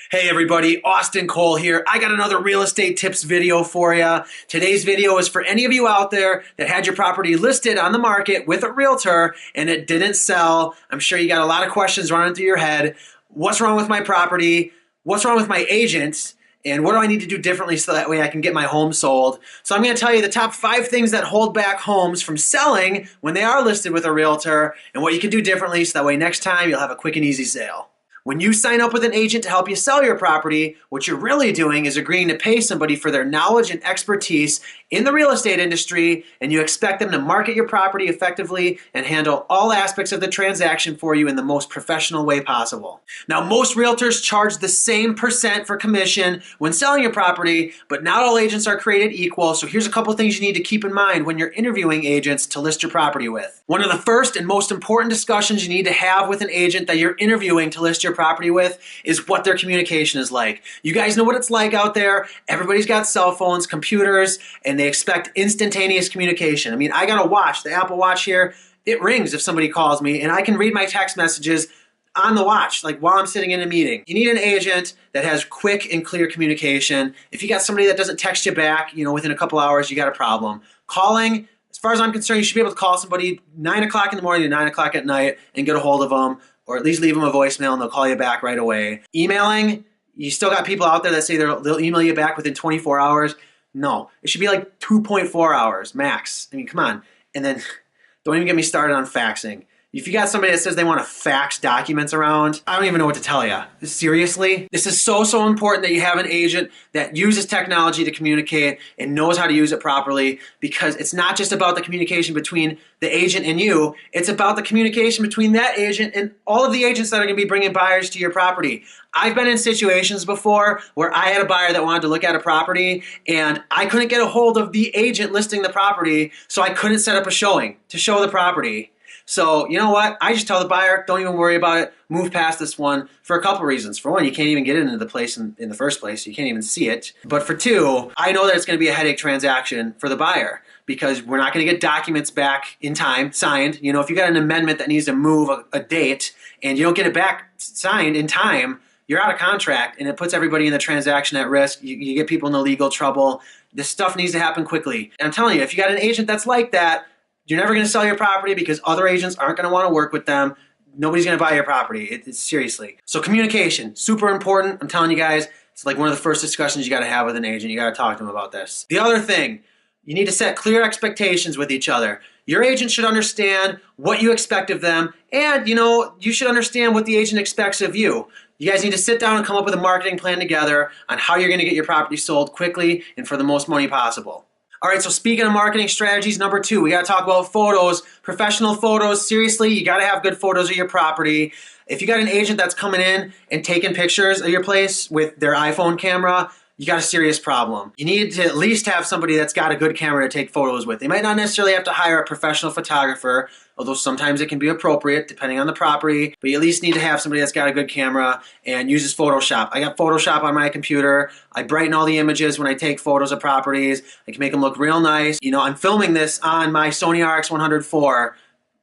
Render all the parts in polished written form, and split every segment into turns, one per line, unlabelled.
Hey everybody, Austin Cole here. I got another real estate tips video for you. Today's video is for any of you out there that had your property listed on the market with a realtor and it didn't sell. I'm sure you got a lot of questions running through your head. What's wrong with my property? What's wrong with my agent? And what do I need to do differently so that way I can get my home sold? So I'm going to tell you the top 5 things that hold back homes from selling when they are listed with a realtor and what you can do differently so that way next time you'll have a quick and easy sale. When you sign up with an agent to help you sell your property, what you're really doing is agreeing to pay somebody for their knowledge and expertise in the real estate industry, and you expect them to market your property effectively and handle all aspects of the transaction for you in the most professional way possible. Now, most realtors charge the same % for commission when selling your property, but not all agents are created equal, so here's a couple things you need to keep in mind when you're interviewing agents to list your property with. One of the first and most important discussions you need to have with an agent that you're interviewing to list your property with is what their communication is like. You guys know what it's like out there. Everybody's got cell phones, computers, and they expect instantaneous communication. I mean, I got a watch, the Apple Watch here. It rings if somebody calls me, and I can read my text messages on the watch, like while I'm sitting in a meeting. You need an agent that has quick and clear communication. If you got somebody that doesn't text you back, within a couple hours, you got a problem. Calling, as far as I'm concerned, you should be able to call somebody 9 o'clock in the morning to 9 o'clock at night and get a hold of them, or at least leave them a voicemail and they'll call you back right away. Emailing, you still got people out there that say they'll email you back within 24 hours. No, it should be like 2.4 hours max. I mean, come on. And then don't even get me started on faxing. If you got somebody that says they want to fax documents around, I don't even know what to tell you. Seriously? This is so important that you have an agent that uses technology to communicate and knows how to use it properly, because it's not just about the communication between the agent and you, it's about the communication between that agent and all of the agents that are going to be bringing buyers to your property. I've been in situations before where I had a buyer that wanted to look at a property and I couldn't get a hold of the agent listing the property, so I couldn't set up a showing to show the property. So, you know what? I just tell the buyer, don't even worry about it. Move past this one for a couple reasons. For one, you can't even get into the place in the first place. You can't even see it. But for two, I know that it's going to be a headache transaction for the buyer because we're not going to get documents back in time signed. If you got an amendment that needs to move a date and you don't get it back signed in time, you're out of contract and it puts everybody in the transaction at risk. You get people into legal trouble. This stuff needs to happen quickly. And I'm telling you, if you got an agent that's like that, you're never going to sell your property because other agents aren't going to want to work with them. Nobody's going to buy your property. It's seriously. So communication, super important. I'm telling you guys, it's like one of the first discussions you got to have with an agent. You got to talk to them about this. The other thing, you need to set clear expectations with each other. Your agent should understand what you expect of them, and you should understand what the agent expects of you. You guys need to sit down and come up with a marketing plan together on how you're going to get your property sold quickly and for the most money possible. All right, so speaking of marketing strategies, number 2, we got to talk about photos, professional photos. Seriously, you got to have good photos of your property. If you got an agent that's coming in and taking pictures of your place with their iPhone camera, you got a serious problem. You need to at least have somebody that's got a good camera to take photos with. They might not necessarily have to hire a professional photographer, although sometimes it can be appropriate depending on the property, but you at least need to have somebody that's got a good camera and uses Photoshop. I got Photoshop on my computer. I brighten all the images when I take photos of properties. I can make them look real nice. I'm filming this on my Sony RX100 IV.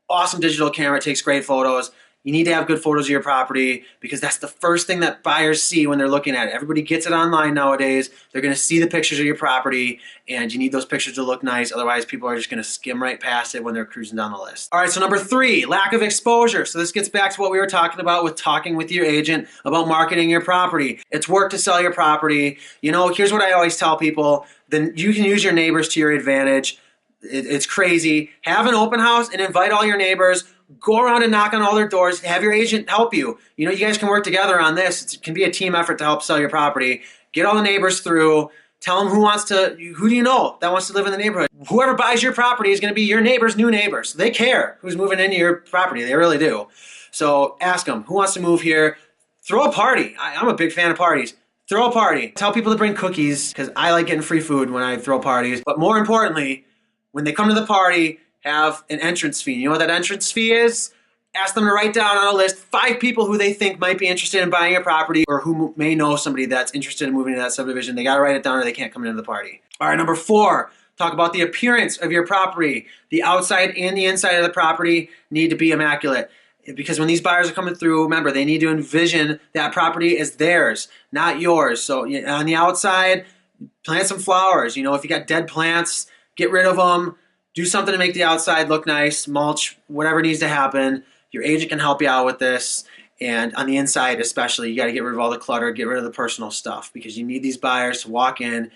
Awesome digital camera, it takes great photos. You need to have good photos of your property because that's the first thing that buyers see when they're looking at it. Everybody gets it online nowadays. They're going to see the pictures of your property, and you need those pictures to look nice. Otherwise, people are just going to skim right past it when they're cruising down the list. All right, so number 3, lack of exposure. So this gets back to what we were talking about with talking with your agent about marketing your property. It's work to sell your property. Here's what I always tell people. Then you can use your neighbors to your advantage. It's crazy. Have an open house and invite all your neighbors. Go around and knock on all their doors. Have your agent help you. You guys can work together on this. It can be a team effort to help sell your property. Get all the neighbors through. Tell them who do you know that wants to live in the neighborhood. Whoever buys your property is going to be your neighbor's new neighbors. They care who's moving into your property. They really do. So ask them, who wants to move here? Throw a party. I'm a big fan of parties. Throw a party. Tell people to bring cookies because I like getting free food when I throw parties. But more importantly, when they come to the party, have an entrance fee. You know what that entrance fee is? Ask them to write down on a list 5 people who they think might be interested in buying a property or who may know somebody that's interested in moving to that subdivision. They got to write it down or they can't come into the party. All right, number 4, talk about the appearance of your property. The outside and the inside of the property need to be immaculate. because when these buyers are coming through, remember, they need to envision that property as theirs, not yours. So on the outside, plant some flowers. You know, if you got dead plants, get rid of them. Do something to make the outside look nice, mulch, whatever needs to happen. Your agent can help you out with this. And on the inside especially, you got to get rid of all the clutter, get rid of the personal stuff, because you need these buyers to walk in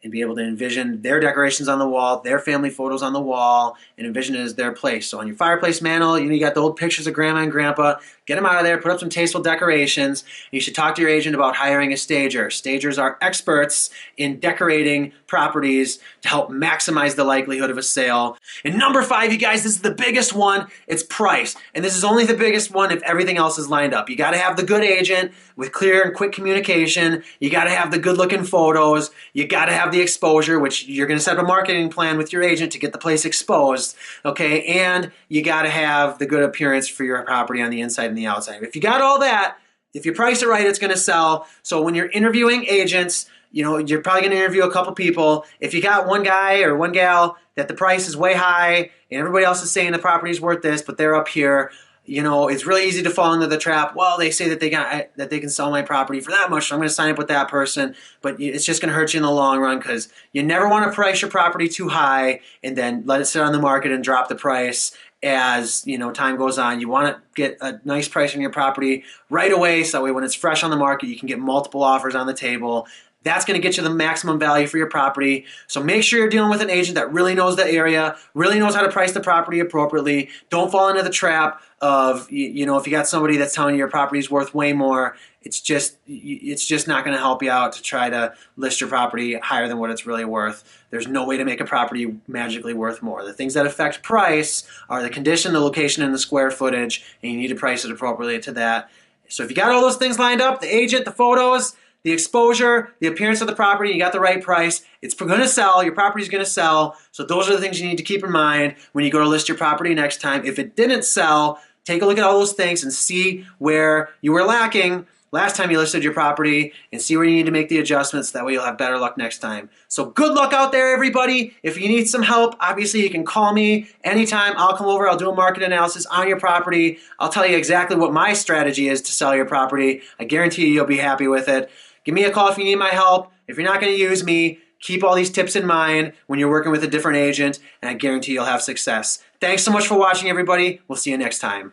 and be able to envision their decorations on the wall, their family photos on the wall, and envision it as their place. So on your fireplace mantle, you got the old pictures of grandma and grandpa. Get them out of there, put up some tasteful decorations. You should talk to your agent about hiring a stager. Stagers are experts in decorating properties to help maximize the likelihood of a sale. And number 5, you guys, this is the biggest one. It's price. And this is only the biggest one if everything else is lined up. You got to have the good agent with clear and quick communication. You got to have the good looking photos. You got to have the exposure, which you're going to set up a marketing plan with your agent to get the place exposed, okay? And you got to have the good appearance for your property on the inside and the outside. If you got all that, if you price it right, it's going to sell. So when you're interviewing agents, you're probably going to interview a couple people. If you got one guy or one gal that the price is way high and everybody else is saying the property's worth this, but they're up here, it's really easy to fall into the trap. Well, they say that they can sell my property for that much, so I'm going to sign up with that person. But it's just going to hurt you in the long run, because you never want to price your property too high and then let it sit on the market and drop the price as time goes on. You want to get a nice price on your property right away, so that way when it's fresh on the market, you can get multiple offers on the table. That's going to get you the maximum value for your property. So make sure you're dealing with an agent that really knows the area, really knows how to price the property appropriately. Don't fall into the trap of, if you got somebody that's telling you your property's worth way more, it's just not going to help you out to try to list your property higher than what it's really worth. There's no way to make a property magically worth more. The things that affect price are the condition, the location, and the square footage, and you need to price it appropriately to that. So if you got all those things lined up, the agent, the photos, the exposure, the appearance of the property, you got the right price, it's going to sell, your property's going to sell. So those are the things you need to keep in mind when you go to list your property next time. If it didn't sell, take a look at all those things and see where you were lacking last time you listed your property, and see where you need to make the adjustments. That way you'll have better luck next time. So good luck out there, everybody. If you need some help, obviously you can call me anytime. I'll come over, I'll do a market analysis on your property. I'll tell you exactly what my strategy is to sell your property. I guarantee you'll be happy with it. Give me a call if you need my help. If you're not going to use me, keep all these tips in mind when you're working with a different agent, and I guarantee you'll have success. Thanks so much for watching, everybody. We'll see you next time.